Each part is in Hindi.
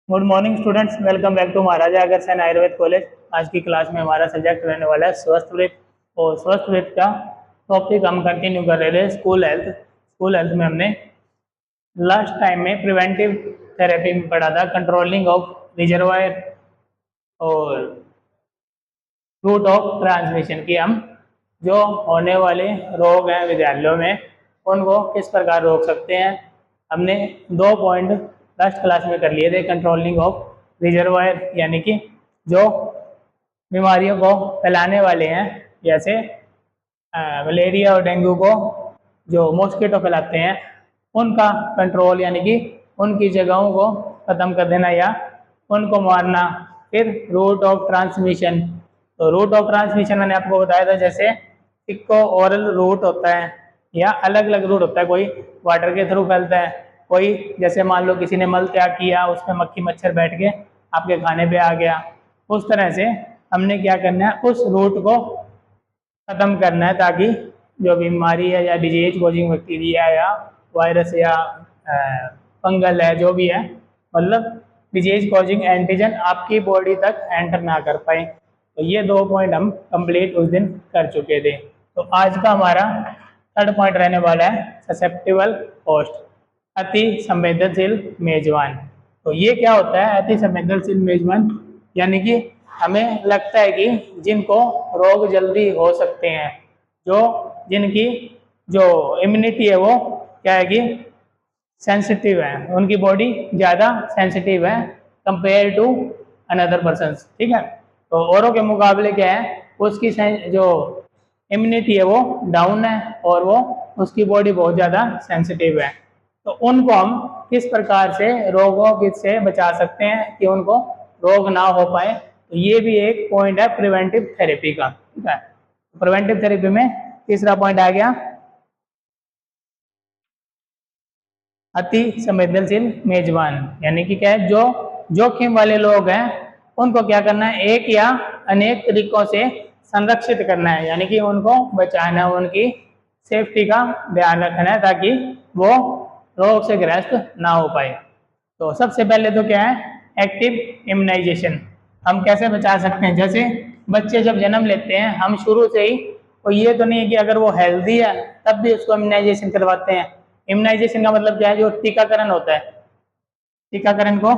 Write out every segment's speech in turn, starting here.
Good morning students, welcome back to Maharaja Agrasen Ayurved college. आज की क्लास में हमारा सब्जेक्ट रहने वाला है स्वस्थ वृत्त। और स्वस्थ वृत्त का टॉपिक हम कंटिन्यू कर रहे थे स्कूल हेल्थ। स्कूल हेल्थ में हमने लास्ट टाइम में प्रिवेंटिव थेरेपी में पढ़ा था कंट्रोलिंग ऑफ रिजर्वायर और रूट ऑफ ट्रांसमिशन की। हम जो होने वाले रोग हैं विद्यालयों में उनको किस प्रकार रोक सकते हैं, हमने 2 पॉइंट लास्ट क्लास में कर लिए थे। कंट्रोलिंग ऑफ रिजर्वायर यानी कि जो बीमारियों को फैलाने वाले हैं, जैसे मलेरिया और डेंगू को जो मॉस्किटो फैलाते हैं उनका कंट्रोल यानी कि उनकी जगहों को ख़त्म कर देना या उनको मारना। फिर रूट ऑफ ट्रांसमिशन, तो रूट ऑफ ट्रांसमिशन मैंने आपको बताया था, जैसे इको ओरल रूट होता है या अलग अलग रूट होता है। कोई वाटर के थ्रू फैलता है, कोई जैसे मान लो किसी ने मल त्याग किया, उसमें मक्खी मच्छर बैठ के आपके खाने पे आ गया। उस तरह से हमने क्या करना है, उस रूट को ख़त्म करना है ताकि जो बीमारी है या डिजीज कोजिंग बैक्टीरिया या वायरस या फंगल है जो भी है, मतलब डिजीज कॉजिंग एंटीजन आपकी बॉडी तक एंटर ना कर पाए। तो ये 2 पॉइंट हम कंप्लीट उस दिन कर चुके थे। तो आज का हमारा थर्ड पॉइंट रहने वाला है ससेप्टिबल होस्ट, अति संवेदनशील मेजबान। तो ये क्या होता है अति संवेदनशील मेजबान, यानी कि हमें लगता है कि जिनको रोग जल्दी हो सकते हैं, जो जिनकी जो इम्यूनिटी है वो क्या है कि सेंसिटिव है, उनकी बॉडी ज़्यादा सेंसिटिव है कंपेयर टू अनदर पर्सन। ठीक है, तो औरों के मुकाबले क्या है, उसकी जो इम्यूनिटी है वो डाउन है और वो उसकी बॉडी बहुत ज़्यादा सेंसिटिव है। तो उनको हम किस प्रकार से रोगों से बचा सकते हैं कि उनको रोग ना हो पाए, तो ये भी एक पॉइंट है प्रिवेंटिव थेरेपी का। ठीक है, प्रिवेंटिव थेरेपी में तीसरा पॉइंट आ गया अति संवेदनशील मेजबान, यानी कि क्या है, जो जोखिम वाले लोग हैं उनको क्या करना है, एक या अनेक तरीकों से संरक्षित करना है, यानी कि उनको बचाना है, उनकी सेफ्टी का ध्यान रखना है ताकि वो रोग से ग्रस्त ना हो पाए। तो सबसे पहले तो क्या है, एक्टिव इम्यूनाइजेशन। हम कैसे बचा सकते हैं, जैसे बच्चे जब जन्म लेते हैं हम शुरू से ही, तो ये तो नहीं है कि अगर वो हेल्दी है तब भी उसको इम्यूनाइजेशन करवाते हैं। इम्यूनाइजेशन का मतलब क्या है, जो टीकाकरण होता है, टीकाकरण को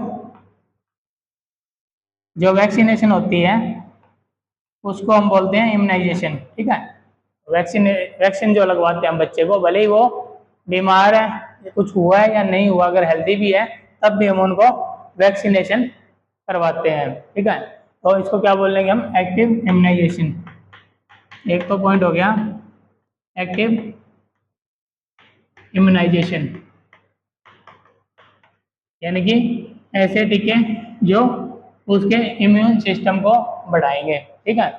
जो वैक्सीनेशन होती है उसको हम बोलते हैं इम्यूनाइजेशन। ठीक है, वैक्सीन जो लगवाते हैं हम बच्चे को, भले ही वो बीमार है, कुछ हुआ है या नहीं हुआ, अगर हेल्दी भी है तब भी हम उनको वैक्सीनेशन करवाते हैं। ठीक है, तो इसको क्या बोल लेंगे हम, एक्टिव इम्यूनाइजेशन। एक तो पॉइंट हो गया एक्टिव इम्यूनाइजेशन, यानी कि ऐसे टीके जो उसके इम्यून सिस्टम को बढ़ाएंगे। ठीक है,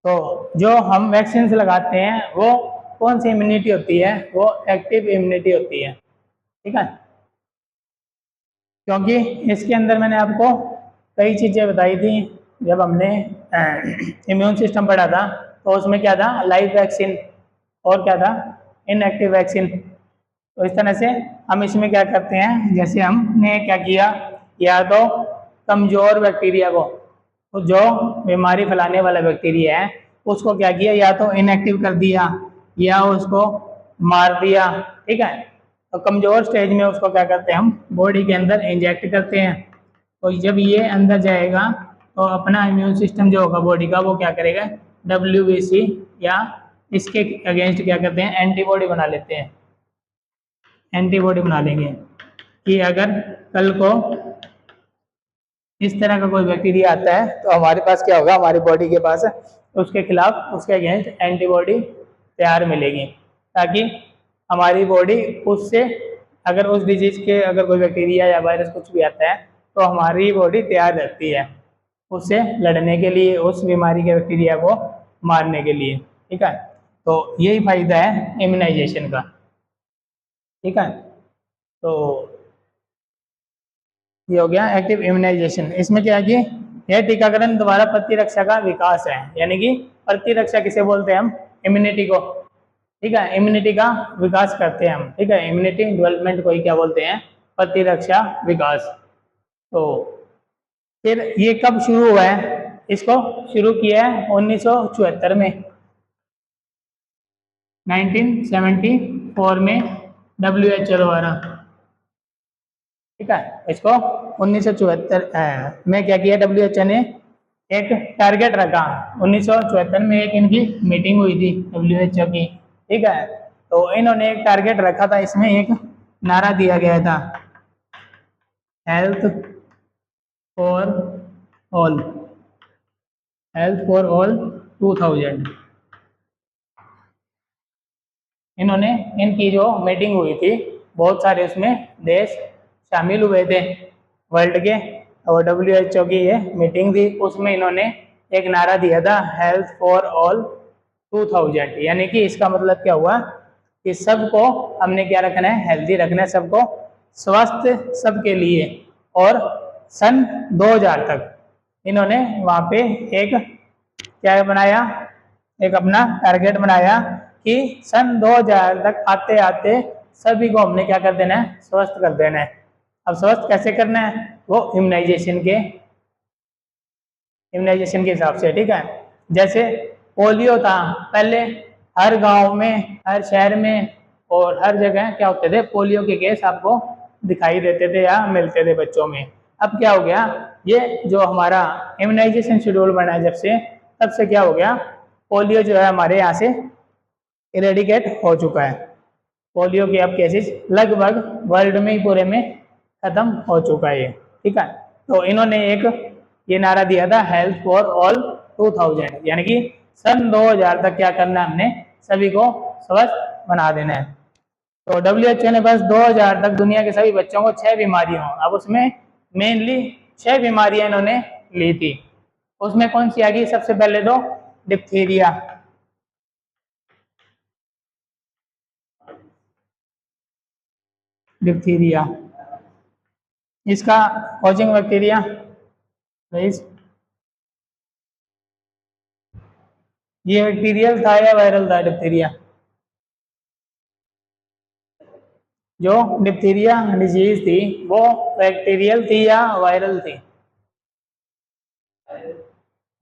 तो जो हम वैक्सीन लगाते हैं वो कौन सी इम्यूनिटी होती है, वो एक्टिव इम्यूनिटी होती है। ठीक है, क्योंकि इसके अंदर मैंने आपको कई चीज़ें बताई थी जब हमने इम्यून सिस्टम पढ़ा था, तो उसमें क्या था, लाइव वैक्सीन और क्या था, इनएक्टिव वैक्सीन। तो इस तरह से हम इसमें क्या करते हैं, जैसे हमने क्या किया, या तो कमज़ोर बैक्टीरिया को, तो जो बीमारी फैलाने वाला बैक्टीरिया है उसको क्या किया, या तो इनएक्टिव कर दिया या उसको मार दिया। ठीक है, तो कमज़ोर स्टेज में उसको क्या करते हैं, हम बॉडी के अंदर इंजेक्ट करते हैं। तो जब ये अंदर जाएगा तो अपना इम्यून सिस्टम जो होगा बॉडी का, वो क्या करेगा, WBC या इसके अगेंस्ट क्या करते हैं, एंटीबॉडी बना लेते हैं। एंटीबॉडी बना लेंगे कि अगर कल को इस तरह का कोई बैक्टीरिया आता है तो हमारे पास क्या होगा, हमारी बॉडी के पास उसके खिलाफ, उसके अगेंस्ट एंटीबॉडी तैयार मिलेगी, ताकि हमारी बॉडी उससे, अगर उस डिजीज के अगर कोई बैक्टीरिया या वायरस कुछ भी आता है तो हमारी बॉडी तैयार रहती है उससे लड़ने के लिए, उस बीमारी के बैक्टीरिया को मारने के लिए। ठीक है, तो यही फायदा है इम्यूनाइजेशन का। ठीक है, तो ये हो गया एक्टिव इम्यूनाइजेशन। इसमें क्या है कि यह टीकाकरण द्वारा प्रतिरक्षा का विकास है, यानी कि प्रतिरक्षा किसे बोलते हैं हम, इम्यूनिटी को। ठीक है, इम्यूनिटी का विकास करते हैं हम। ठीक है, इम्यूनिटी डेवलपमेंट को ही क्या बोलते हैं, प्रतिरक्षा विकास। तो फिर ये कब शुरू हुआ है? इसको शुरू किया है 1974 में, 1974 में WHO द्वारा। ठीक है, इसको 1974 में क्या किया WHO ने? एक टारगेट रखा। 1974 में एक इनकी मीटिंग हुई थी WHO की। ठीक है, तो इन्होंने एक टारगेट रखा था, इसमें एक नारा दिया गया था, health for all, health for all 2000। इन्होंने, इनकी जो मीटिंग हुई थी, बहुत सारे उसमें देश शामिल हुए थे वर्ल्ड के, और WHO की ये मीटिंग थी, उसमें इन्होंने एक नारा दिया था, हेल्थ फॉर ऑल 2000। यानी कि इसका मतलब क्या हुआ कि सबको हमने क्या रखना है? हेल्दी रखना है, सबको स्वस्थ, सबके लिए। और सन 2000 तक इन्होंने वहाँ पे एक क्या बनाया? एक अपना टारगेट बनाया कि सन 2000 तक आते आते सभी को हमने क्या कर देना है? स्वस्थ कर देना है। अब स्वस्थ कैसे करना है? वो इम्यूनाइजेशन के हिसाब से। ठीक है, जैसे पोलियो था पहले, हर गांव में, हर शहर में और हर जगह क्या होते थे? पोलियो के केस आपको दिखाई देते थे या मिलते थे बच्चों में। अब क्या हो गया? ये जो हमारा इम्यूनाइजेशन शेड्यूल बना है जब से, तब से क्या हो गया? पोलियो जो है हमारे यहाँ से इरेडिकेट हो चुका है। पोलियो के अब केसेस लगभग वर्ल्ड में ही पूरे में खत्म हो चुका है ये। ठीक है, तो इन्होंने एक ये नारा दिया था, हेल्थ फॉर ऑल 2000, यानी कि सन 2000 तक क्या करना है? हमने सभी को स्वस्थ बना देना है। तो WHO ने बस 2000 तक दुनिया के सभी बच्चों को 6 बीमारियां, अब उसमें मेनली 6 बीमारियां इन्होंने ली थी। उसमें कौन सी आ गई? सबसे पहले तो डिप्थीरिया, डिप्थीरिया, इसका कॉजिंग बैक्टीरिया ये बैक्टीरियल था या वायरल था? डिप्थीरिया, जो डिप्थीरिया डिजीज थी वो बैक्टीरियल थी या वायरल थी?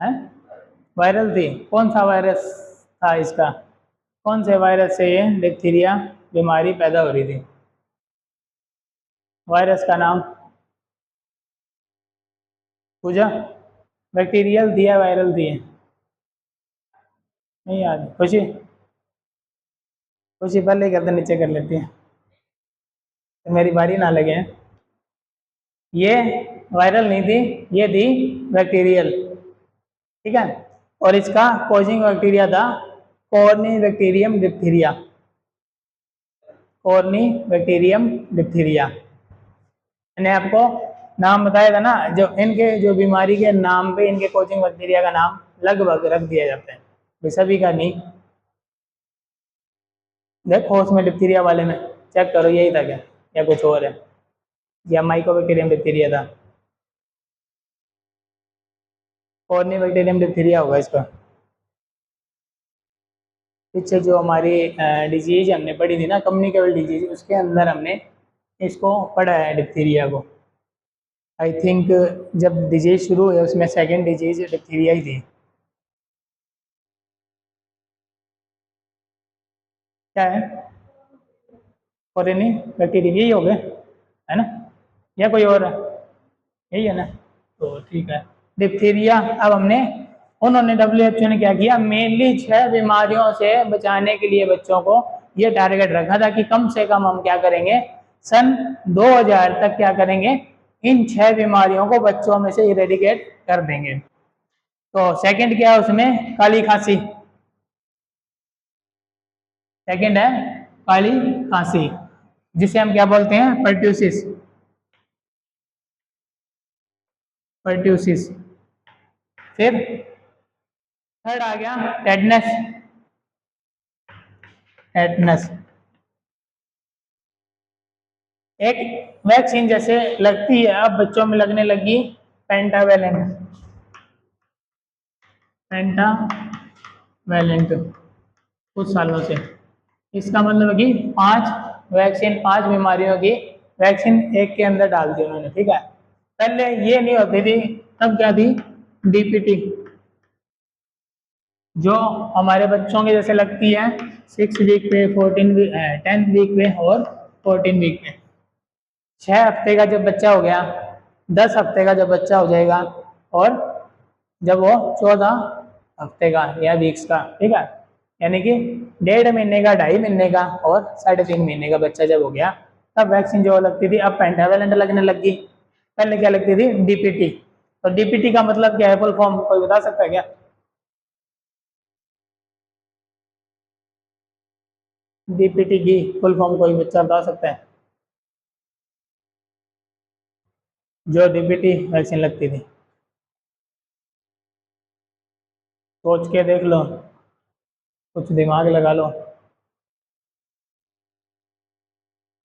हैं? वायरल थी। कौन सा वायरस था इसका? कौन से वायरस से ये डिप्थीरिया बीमारी पैदा हो रही थी? वायरस का नाम पूजा? बैक्टीरियल थी या वायरल थी? नहीं याद? खुशी, खुशी पहले ही करते, नीचे कर लेती है तो मेरी बारी ना लगे। ये वायरल नहीं थी, ये थी बैक्टीरियल। ठीक है, और इसका कॉजिंग बैक्टीरिया था कॉर्नीबैक्टीरियम डिप्थीरिया, कॉर्नीबैक्टीरियम डिप्थीरिया। मैंने आपको नाम बताया था ना, जो इनके जो बीमारी के नाम पे इनके कॉजिंग बैक्टीरिया का नाम लगभग रख दिया जाता है, सभी का नहीं। देखो उसमें डिप्थीरिया वाले में चेक करो, यही था क्या या कुछ और है? या माइकोबैक्टीरियम डिप्थीरिया था? कॉर्नीबैक्टीरियम डिप्थीरिया होगा इसका। पीछे जो हमारी डिजीज हमने पढ़ी थी ना, कम्युनिकेबल डिजीज, उसके अंदर हमने इसको पढ़ा है डिप्थीरिया को। आई थिंक जब डिजीज शुरू हुई उसमें सेकंड डिजीज डिप्थीरिया ही थी। क्या है? कॉर्नी बैक्टीरिया यही हो गए है ना, या कोई और है? यही है ना, तो ठीक है। डिप्थीरिया, अब हमने, उन्होंने WHO ने क्या किया? मेनली 6 बीमारियों से बचाने के लिए बच्चों को ये टारगेट रखा था कि कम से कम हम क्या करेंगे? सन 2000 तक क्या करेंगे? इन 6 बीमारियों को बच्चों में से इरेडिकेट कर देंगे। तो सेकंड क्या है उसमें? काली खांसी। सेकंड है काली खांसी, जिसे हम क्या बोलते हैं? Pertussis, pertussis. फिर थर्ड आ गया टेटनस, टेटनस। एक वैक्सीन जैसे लगती है अब बच्चों में लगने लगी, पेंटावेलेंट, पेंटावेलेंट, कुछ सालों से। इसका मतलब है कि 5 वैक्सीन 5 बीमारियों की वैक्सीन एक के अंदर डाल दी उन्होंने, ठीक है। पहले ये नहीं होती थी, तब क्या थी, डीपीटी, जो हमारे बच्चों के जैसे लगती है 6 वीक पे, 14 वीक, 10 वीक पे और 14 वीक पे। 6 हफ्ते का जब बच्चा हो गया, 10 हफ्ते का जब बच्चा हो जाएगा, और जब वो 14 हफ्ते का या वीक्स का, ठीक है, यानी कि 1.5 महीने का, 2.5 महीने का और 3.5 महीने का बच्चा जब हो गया, तब वैक्सीन जो लगती थी अब पेंटावेलेंट लगने लग गई। पहले क्या लगती थी, डीपीटी। तो डीपीटी का मतलब क्या है, फुल फॉर्म कोई बता सकता है क्या? डीपीटी की फुल फॉर्म कोई बच्चा बता सकता है? जो डीपीटी वैक्सीन लगती थी, सोच के देख लो, कुछ दिमाग लगा लो,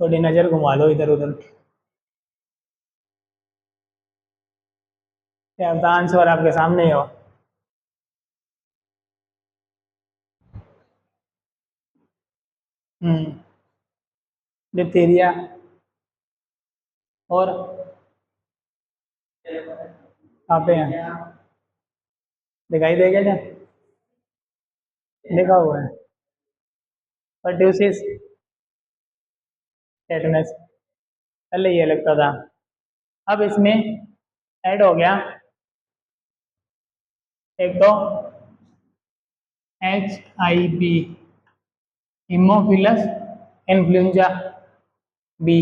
थोड़ी नज़र घुमा लो इधर उधर। क्या आंसर आपके सामने ही हो? डिप्थीरिया। और कहाँ पे हैं, दिखाई देगा क्या? लिखा हुआ है, परट्यूसिस, टेटनस, पहले ये लगता था। अब इसमें ऐड हो गया एक तो HIV, haemophilus influenza B,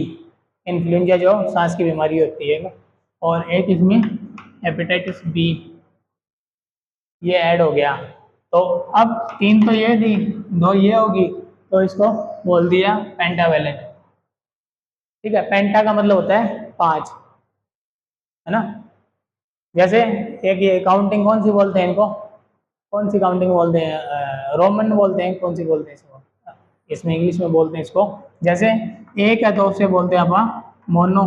influenza जो सांस की बीमारी होती है, और एक इसमें हेपेटाइटिस बी, ये ऐड हो गया। तो अब तीन तो ये थी, दो ये होगी, तो इसको बोल दिया पेंटावेलेंट, ठीक है। पेंटा का मतलब होता है 5, है ना। जैसे एक ये काउंटिंग कौन सी बोलते हैं इनको, कौन सी काउंटिंग बोलते हैं, रोमन बोलते हैं, कौन सी बोलते हैं इसको, इसमें इंग्लिश में बोलते हैं इसको, जैसे एक है तो उसे बोलते हैं अपन मोनो,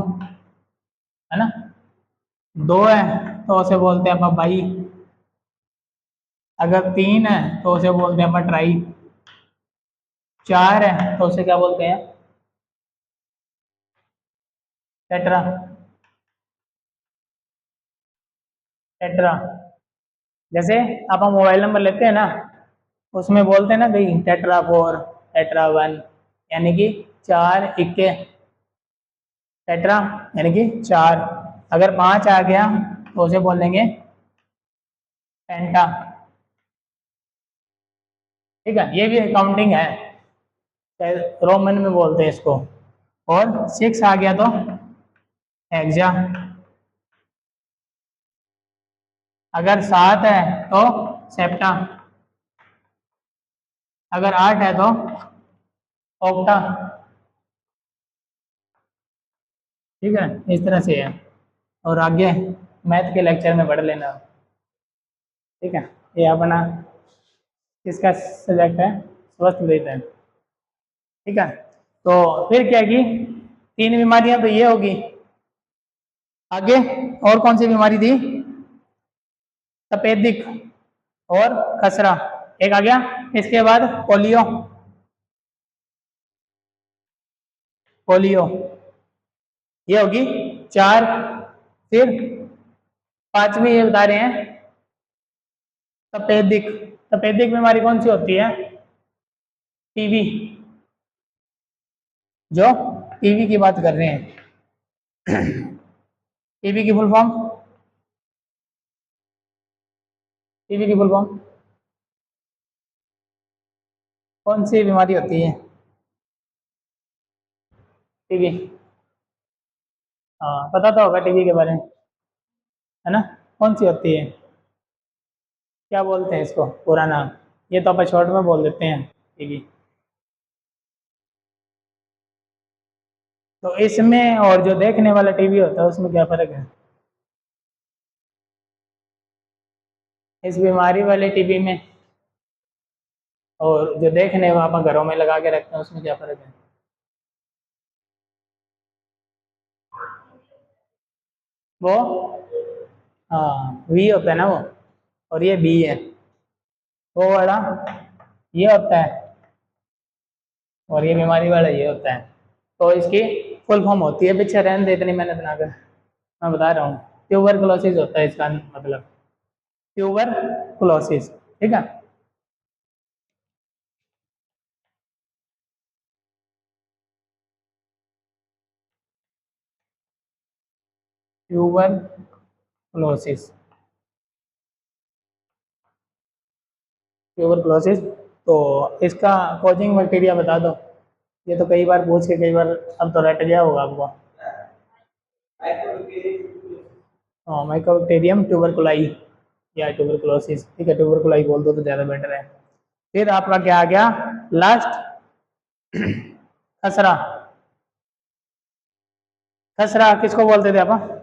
है ना। दो है तो उसे बोलते हैं अपन बाई, अगर तीन है तो उसे बोलते हैं अपन ट्राई, चार है तो उसे क्या बोलते हैं, टेट्रा, टेट्रा। जैसे अपन मोबाइल नंबर लेते हैं ना, उसमें बोलते हैं ना भाई टेट्रा 4, टेट्रा 1, यानी कि 4 इक्के, टेट्रा यानी कि 4। अगर 5 आ गया तो उसे बोलेंगे पेंटा, ठीक है। ये भी काउंटिंग है, रोमन में बोलते हैं इसको। और 6 आ गया तो हेक्सा, अगर 7 है तो सेप्टा, अगर 8 है तो ऑक्टा, ठीक है। इस तरह से है, और आगे मैथ के लेक्चर में पढ़ लेना, ठीक है। ये अपना किसका सब्जेक्ट है, स्वस्थ विद है, ठीक है। तो फिर क्या की, 3 बीमारियां तो ये होगी, आगे और कौन सी बीमारी थी, तपेदिक और खसरा, एक आ गया। इसके बाद पोलियो, पोलियो ये होगी 4। फिर पांचवी ये बता रहे हैं तपेदिक, तपेदिक बीमारी कौन सी होती है, टीबी, जो टीबी की बात कर रहे हैं। टीबी की फुल फॉर्म, टीबी की फुल फॉर्म कौन सी बीमारी होती है, टीबी, हाँ पता तो होगा टीबी के बारे में, है ना। कौन सी होती है, क्या बोलते हैं इसको पूरा नाम, ये तो अपन शॉर्ट में बोल देते हैं टीबी। तो इसमें और जो देखने वाला टीवी होता है उसमें क्या फर्क है, इस बीमारी वाले टीवी में और जो देखने अपन घरों में लगा के रखते हैं उसमें क्या फर्क है? वो, हाँ वी होता है ना वो, और ये बी है, वो वाला ये होता है, और ये बीमारी वाला ये होता है। तो इसकी फुल फॉर्म होती है, पीछे रहने दे इतनी मेहनत ना कर, मैं बता रहा हूँ। ट्यूबरकुलोसिस होता है इसका मतलब, ट्यूबरकुलोसिस, ठीक है। Tuberculosis, tuberculosis. तो इसका कोजिंग बैक्टीरिया बता दो, ये तो कई बार पूछ के कई बार अब तो रट गया होगा आपको। हाँ, माइकोबैक्टीरियम ट्यूबरकुलाई या ट्यूबरकुलोसिस, ठीक है, ट्यूबरकुलाई बोल दो तो ज़्यादा बेटर है। फिर आपका क्या आ गया लास्ट, खसरा। खसरा किसको बोलते थे आप?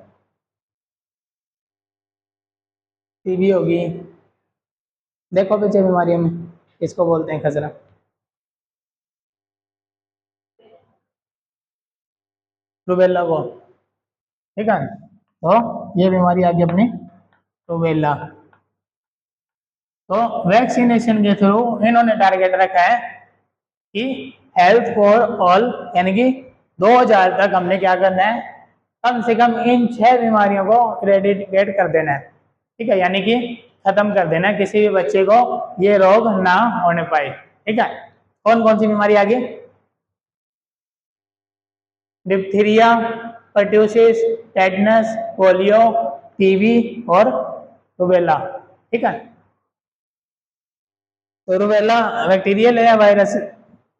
टीबी होगी। देखो पीछे बीमारियों में किसको बोलते हैं खसरा? रूबेला को, ठीक है। तो ये बीमारी आ गई अपनी रूबेला। तो वैक्सीनेशन के थ्रू इन्होंने टारगेट रखा है कि हेल्थ फॉर ऑल, यानी कि 2000 तक हमने क्या करना है, कम से कम इन 6 बीमारियों को इरेडिकेट कर देना है, ठीक है, यानी कि खत्म कर देना है, किसी भी बच्चे को ये रोग ना होने पाए, ठीक है। कौन कौन सी बीमारी आ गई? Diphtheria, pertussis, tetanus, polio, TB और रूबेला, ठीक है। तो रूबेला बैक्टीरियल है या वायरस,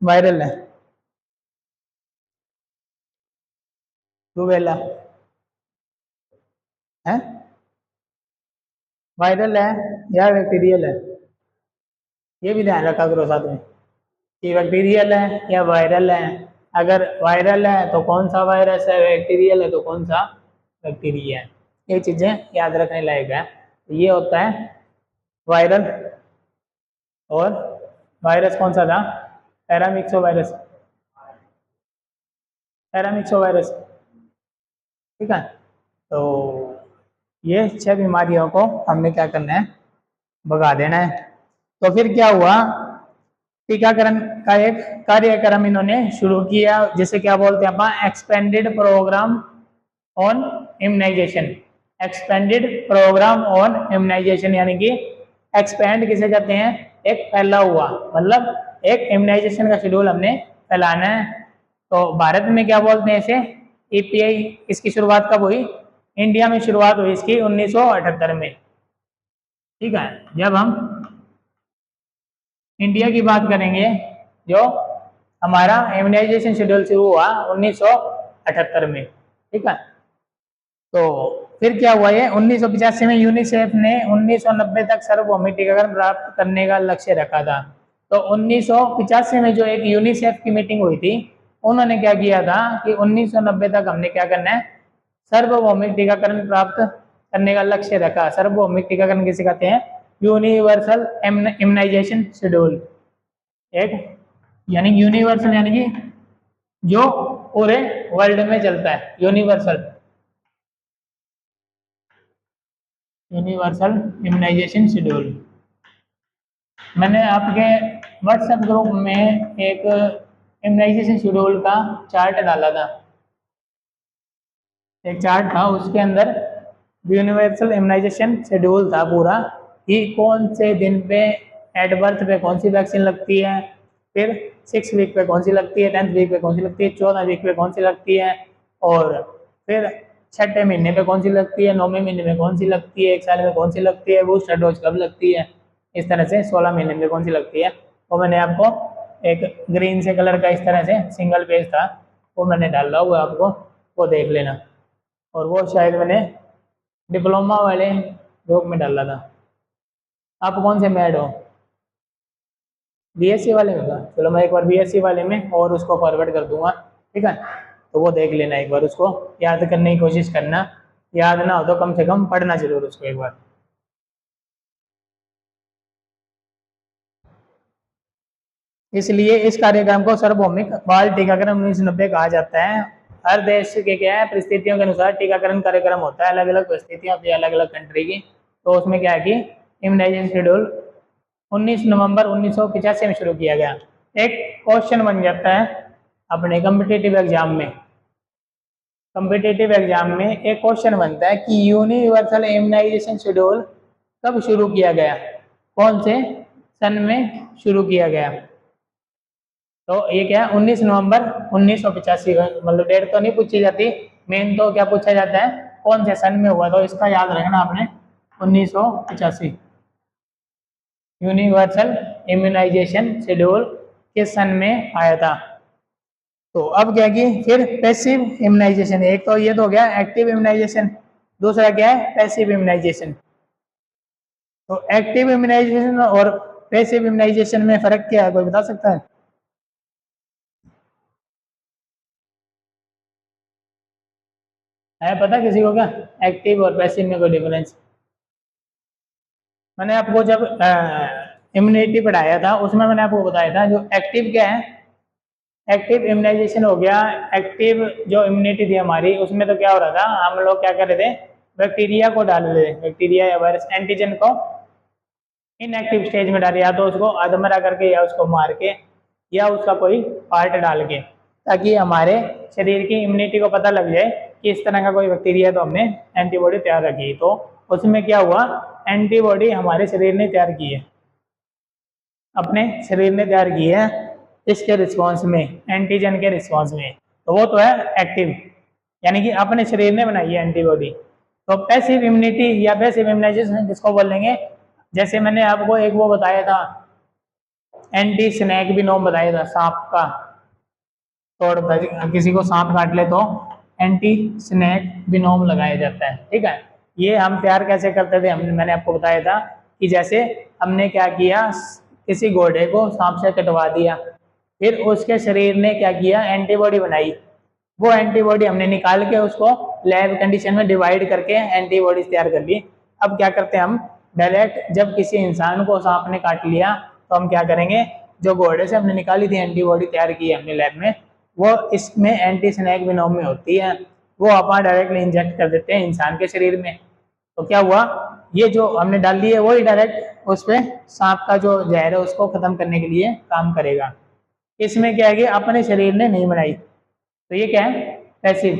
वायरल है? रूबेला है, वायरल है या बैक्टीरियल है? ये भी ध्यान रखा करो साथ में कि बैक्टीरियल है या वायरल है। अगर वायरल है तो कौन सा वायरस है, बैक्टीरियल है तो कौन सा बैक्टीरिया है, ये चीज़ें याद रखने लायक है। तो ये होता है वायरल। और वायरस कौन सा था? पैरामिक्सो वायरस, पैरामिक्सो वायरस, ठीक है। तो ये 6 बीमारियों को हमने क्या करना है, भगा देना है। तो फिर क्या हुआ, टीकाकरण का एक कार्यक्रम इन्होंने शुरू किया, जिसे क्या बोलते हैं अपन, expanded programme on immunization. Expanded programme on immunization, यानी कि एक्सपेंड किसे कहते हैं, एक फैला हुआ, मतलब एक इम्यूनाइजेशन का शेड्यूल हमने फैलाना है। तो भारत में क्या बोलते हैं इसे, ईपीआई। इसकी शुरुआत कब हुई? इंडिया में शुरुआत हुई इसकी 1978 में, ठीक है। जब हम इंडिया की बात करेंगे, जो हमारा इम्यूनाइजेशन शेड्यूल शुरू हुआ 1978 में, ठीक है। तो फिर क्या हुआ, ये 1985 में यूनिसेफ ने 1990 तक सार्वभौमिक टीकाकरण प्राप्त करने का लक्ष्य रखा था। तो 1985 में जो एक यूनिसेफ की मीटिंग हुई थी, उन्होंने क्या किया था कि 1990 तक हमने क्या करना है, सार्वभौमिक टीकाकरण प्राप्त करने का लक्ष्य रखा। सार्वभौमिक टीकाकरण किसे कहते हैं? Universal immunisation schedule. एक यानी यूनिवर्सल, यानी कि जो पूरे वर्ल्ड में चलता है, यूनिवर्सल, यूनिवर्सल इम्यूनाइजेशन शेड्यूल। मैंने आपके व्हाट्सएप ग्रुप में एक इम्यूनाइजेशन शेड्यूल का चार्ट डाला था, एक चार्ट था, उसके अंदर यूनिवर्सल इम्यूनाइजेशन शेड्यूल था पूरा, कि कौन से दिन पे एट बर्थ पे कौन सी वैक्सीन लगती है, फिर 6 वीक पे कौन सी लगती है, 10th वीक पे कौन सी लगती है, 14 वीक पे कौन सी लगती है, और फिर 6ठे महीने पे कौन सी लगती है, 9वें महीने में कौन सी लगती है, 1 साल में कौन सी लगती है, बूस्टर डोज कब लगती है, इस तरह से 16 महीने में कौन सी लगती है। वो मैंने आपको एक ग्रीन से कलर का इस तरह से सिंगल पेज था, वो मैंने डाला हुआ, आपको वो देख लेना। और वो शायद मैंने डिप्लोमा वाले ग्रुप में डाला था। आप कौन से में ऐड हो? बीएससी वाले में का? चलो मैं एक बार बीएससी वाले में और उसको फॉरवर्ड कर दूंगा, ठीक है। तो वो देख लेना एक बार, उसको याद करने की कोशिश करना, याद ना हो तो कम से कम पढ़ना जरूर उसको एक बार। इसलिए इस कार्यक्रम को सार्वभौमिक बाल टीकाकरण 1990 कहा जाता है। हर देश के क्या है, परिस्थितियों के अनुसार टीकाकरण कार्यक्रम होता है, अलग अलग परिस्थितियां होती है अलग अलग कंट्री की। तो उसमें क्या है कि इम्यूनाइजेशन शेड्यूल 19 नवंबर 1985 में शुरू किया गया। एक क्वेश्चन बन जाता है अपने कम्पिटिटिव एग्जाम में एक क्वेश्चन बनता है कि यूनिवर्सल इम्यूनाइजेशन शेड्यूल कब शुरू किया गया, कौन से सन में शुरू किया गया। तो ये क्या है, 19 नवंबर 1985 का, मतलब डेट तो नहीं पूछी जाती, मेन तो क्या पूछा जाता है कौन से सन में हुआ, तो इसका याद रखना आपने 1985। यूनिवर्सल इम्यूनाइजेशन शेड्यूल किस सन में आया था। तो अब क्या कि फिर पैसिव इम्यूनाइजेशन, एक तो ये तो हो गया एक्टिव इम्यूनाइजेशन, दूसरा क्या है पैसिव इम्यूनाइजेशन। तो एक्टिव इम्यूनाइजेशन और पैसिव इम्यूनाइजेशन में फर्क क्या है, कोई बता सकता है। है पता किसी को क्या एक्टिव और पैसिव में कोई डिफरेंस। मैंने आपको जब इम्यूनिटी पढ़ाया था उसमें मैंने आपको बताया था जो एक्टिव क्या है, एक्टिव इम्यूनाइजेशन हो गया। एक्टिव जो इम्यूनिटी थी हमारी उसमें तो क्या हो रहा था, हम लोग क्या कर रहे थे, बैक्टीरिया को डाल रहे थे, बैक्टीरिया या वायरस एंटीजन को इनएक्टिव स्टेज में डाल, या तो उसको अधमरा करके या उसको मार के या उसका कोई पार्ट डाल के, ताकि हमारे शरीर की इम्यूनिटी को पता लग जाए कि इस तरह का कोई बैक्टीरिया, तो हमने एंटीबॉडी तैयार रखी। तो उसमें क्या हुआ, एंटीबॉडी हमारे शरीर ने तैयार की है, अपने शरीर ने तैयार की है इसके रिस्पॉन्स में, एंटीजन के रिस्पॉन्स में, तो वो तो है एक्टिव, यानी कि अपने शरीर ने बनाई है एंटीबॉडी। तो पैसिव इम्यूनिटी या पैसिव इम्यूनाइजेशन किसको बोलेंगे, जैसे मैंने आपको एक वो बताया था एंटी स्नेक बिनोम बताया था, सांप का तोड़, किसी को सांप काट ले तो एंटी स्नेक बिनोम लगाया जाता है, ठीक है। ये हम तैयार कैसे करते थे, हमने मैंने आपको बताया था कि जैसे हमने क्या किया, किसी घोड़े को सांप से कटवा दिया, फिर उसके शरीर ने क्या किया एंटीबॉडी बनाई, वो एंटीबॉडी हमने निकाल के उसको लैब कंडीशन में डिवाइड करके एंटीबॉडीज तैयार कर ली। अब क्या करते हैं हम, डायरेक्ट जब किसी इंसान को सांप ने काट लिया तो हम क्या करेंगे, जो घोड़े से हमने निकाली थी एंटीबॉडी तैयार की है हमने लैब में, वो इसमें एंटी स्नेक बिनोम में होती है, वो अपन डायरेक्टली इंजेक्ट कर देते हैं इंसान के शरीर में। तो क्या हुआ, ये जो हमने डाल दी है वही डायरेक्ट उस पर सांप का जो जहर है उसको खत्म करने के लिए काम करेगा। इसमें क्या है कि अपने शरीर ने नहीं बनाई, तो ये क्या है पैसिव।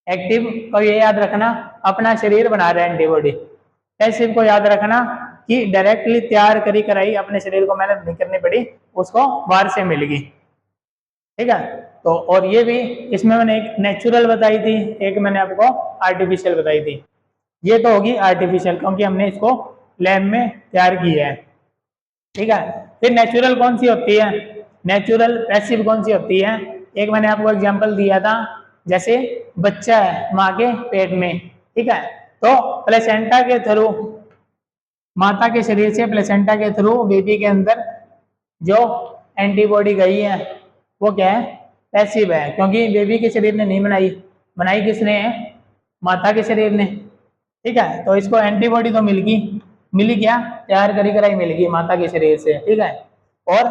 एक्टिव को ये याद रखना अपना शरीर बना रहा है एंटीबॉडी, पैसिव को याद रखना कि डायरेक्टली तैयार करी कराई, अपने शरीर को मेहनत नहीं करनी पड़ी, उसको बाहर से मिल गई, ठीक है। तो और ये भी, इसमें मैंने एक नेचुरल बताई थी, एक मैंने आपको आर्टिफिशियल बताई थी। ये तो होगी आर्टिफिशियल क्योंकि हमने इसको लैब में तैयार किया है, ठीक है। फिर नेचुरल कौन सी होती है, नेचुरल पैसिव कौन सी होती है, एक मैंने आपको एग्जांपल दिया था, जैसे बच्चा है माँ के पेट में, ठीक है, तो प्लेसेंटा के थ्रू, माता के शरीर से प्लेसेंटा के थ्रू बेबी के अंदर जो एंटीबॉडी गई है वो क्या है पैसिव है, क्योंकि बेबी के शरीर ने नहीं बनाई, बनाई किसने है, माता के शरीर ने, ठीक है। तो इसको एंटीबॉडी तो मिल गई, मिली क्या, तैयार करी कराई मिल गई माता के शरीर से, ठीक है, और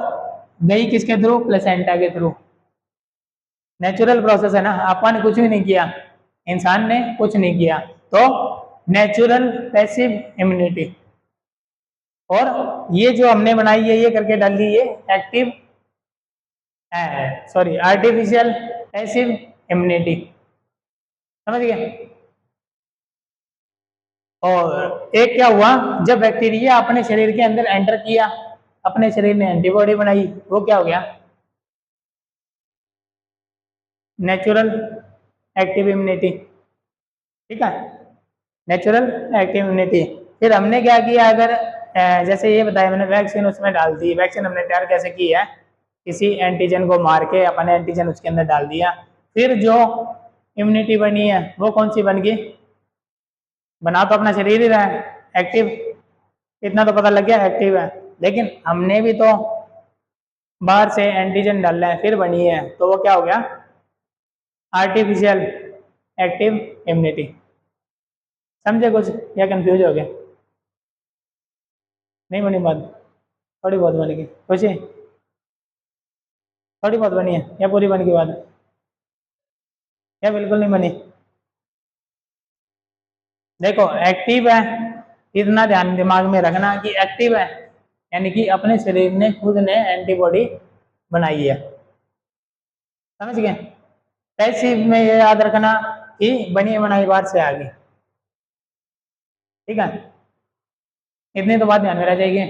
गई किसके थ्रू, प्लेसेंटा के थ्रू। नेचुरल प्रोसेस है ना, अपन ने कुछ भी नहीं किया, इंसान ने कुछ नहीं किया, तो नेचुरल पैसिव इम्यूनिटी। और ये जो हमने बनाई है ये करके डाल दी, ये active sorry artificial passive immunity, समझ गए। और एक क्या हुआ, जब बैक्टीरिया अपने शरीर के अंदर एंटर किया, अपने शरीर ने एंटीबॉडी बनाई, वो क्या हो गया नेचुरल एक्टिव इम्यूनिटी, ठीक है, नेचुरल एक्टिव इम्यूनिटी। फिर हमने क्या किया, अगर जैसे ये बताया मैंने वैक्सीन उसमें डाल दी, वैक्सीन हमने तैयार कैसे की है, किसी एंटीजन को मार के अपने एंटीजन उसके अंदर डाल दिया, फिर जो इम्यूनिटी बनी है वो कौन सी बन गई, बना तो अपना शरीर ही रहा है एक्टिव, इतना तो पता लग गया एक्टिव है, लेकिन हमने भी तो बाहर से एंटीजन डाला है फिर बनी है, तो वो क्या हो गया आर्टिफिशियल एक्टिव इम्यूनिटी। समझे कुछ या कंफ्यूज हो गए, नहीं बनी बात, थोड़ी बहुत बन गई कुछ, थोड़ी बहुत बनी है या पूरी बन गई बात, या बिल्कुल नहीं बनी। देखो एक्टिव है, इतना ध्यान दिमाग में रखना कि एक्टिव है यानी कि अपने शरीर ने खुद ने एंटीबॉडी बनाई है, समझ गए। पैसिव में ये याद रखना कि बनी बनाई बात से आगे, ठीक है, इतनी तो बात ध्यान में रह जाएगी।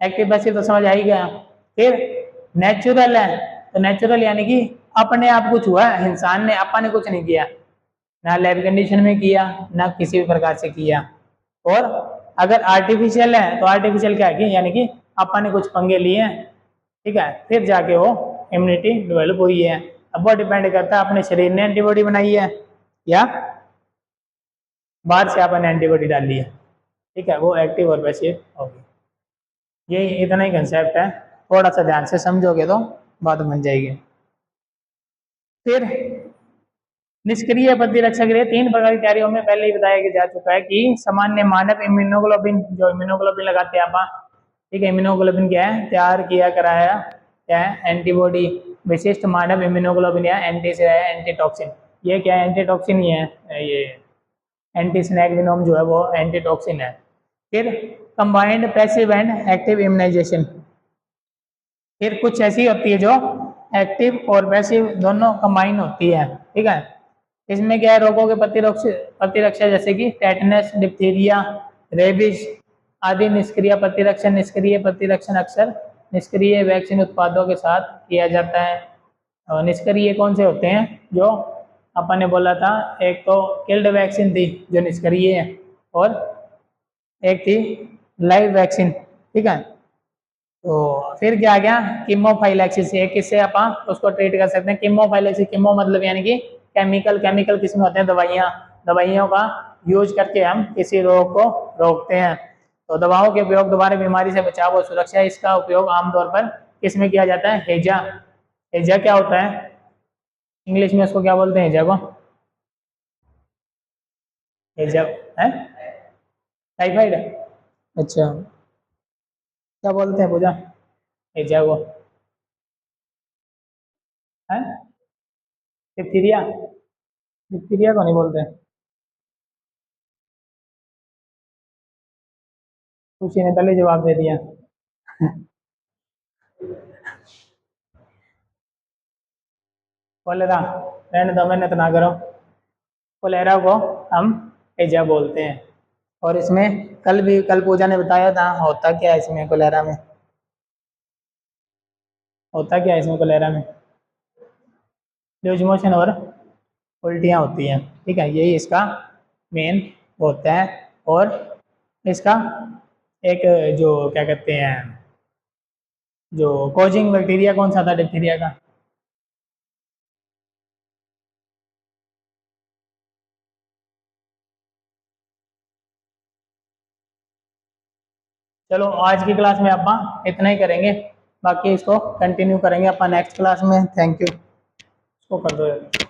एक्टिव पैसिव तो समझ आ ही गया। फिर नेचुरल है, तो नेचुरल यानी कि अपने आप कुछ हुआ, इंसान ने अपन ने कुछ नहीं किया, ना लैब कंडीशन में किया ना किसी भी प्रकार से किया। और अगर आर्टिफिशियल है तो आर्टिफिशियल क्या है कि यानी कि अपन ने कुछ पंगे लिए हैं, ठीक है, फिर जाके वो इम्यूनिटी डेवलप हुई है। अब वो डिपेंड करता है अपने शरीर ने एंटीबॉडी बनाई है या बाहर से अपन ने एंटीबॉडी डाली है, ठीक है, वो एक्टिव और पैसिव होगी। ये इतना ही कंसेप्ट है, थोड़ा सा ध्यान से समझोगे तो बात बन जाएगी। फिर निष्क्रिय प्रतिरक्षा के लिए 3 प्रकार की तैयारियों में पहले ही बताया जा चुका है कि सामान्य मानव इम्यूनोग्लोबिन, जो इम्यूनोग्लोबिन लगाते हैं आप, ठीक है, इम्यूनोग्लोबिन क्या है, तैयार किया कराया क्या है, एंटीबॉडी। विशिष्ट मानव इम्यूनोग्लोबिन या एंटी से है एंटीटॉक्सिन, ये क्या है, एंटीटॉक्सिन ही है, ये एंटी स्नैक विनोम जो है वो एंटीटॉक्सिन है। फिर combined passive and active immunisation, फिर कुछ ऐसी होती है जो एक्टिव और पैसिव दोनों कंबाइन होती है, ठीक है। इसमें क्या है, रोगों के प्रतिरक्षा जैसे कि टेटनस, डिप्थीरिया, रेबिस आदि निष्क्रिय प्रतिरक्षण। निष्क्रिय प्रतिरक्षण अक्सर निष्क्रिय वैक्सीन उत्पादों के साथ किया जाता है। और निष्क्रिय कौन से होते हैं, जो अपन ने बोला था, एक तो किल्ड वैक्सीन थी जो निष्क्रिय है, और एक थी लाइव वैक्सीन, ठीक है। तो फिर क्या आ गया, कीमोफाइलेक्सिस, एक किससे अपन उसको ट्रीट कर सकते हैं, कीमोफाइलेक्सिस। कीमो मतलब यानी कि केमिकल किसमें होते हैं, दवाइयों का यूज करके हम किसी रोग को रोकते हैं। तो दवाओं के उपयोग दोबारा बीमारी से बचाव और सुरक्षा, इसका उपयोग आमतौर पर किसमें किया जाता है, हेजा। हेजा क्या होता है, इंग्लिश में उसको क्या बोलते हैं, हेजा को, हेजा है टाइफाइड, अच्छा, क्या बोलते हैं पूजा, हेजा को है, डिप्थीरिया, डिप्थीरिया को नहीं बोलते, उसी ने पहले जवाब दे दिया। कोलेरा, रहने दो, मेहनत ना करो। कोलेरा को हम एजा बोलते हैं। और इसमें कल पूजा ने बताया था, होता क्या है इसमें, कोलेरा में होता क्या है, इसमें कोलेरा में लूज मोशन और उल्टियाँ होती हैं, ठीक है, यही इसका मेन होता है। और इसका एक जो क्या कहते हैं, जो कोजिंग बैक्टीरिया कौन सा था डिप्थीरिया का, चलो आज की क्लास में अपन इतना ही करेंगे, बाकी इसको कंटिन्यू करेंगे अपन नेक्स्ट क्लास में। थैंक यू, इसको कर दो यार।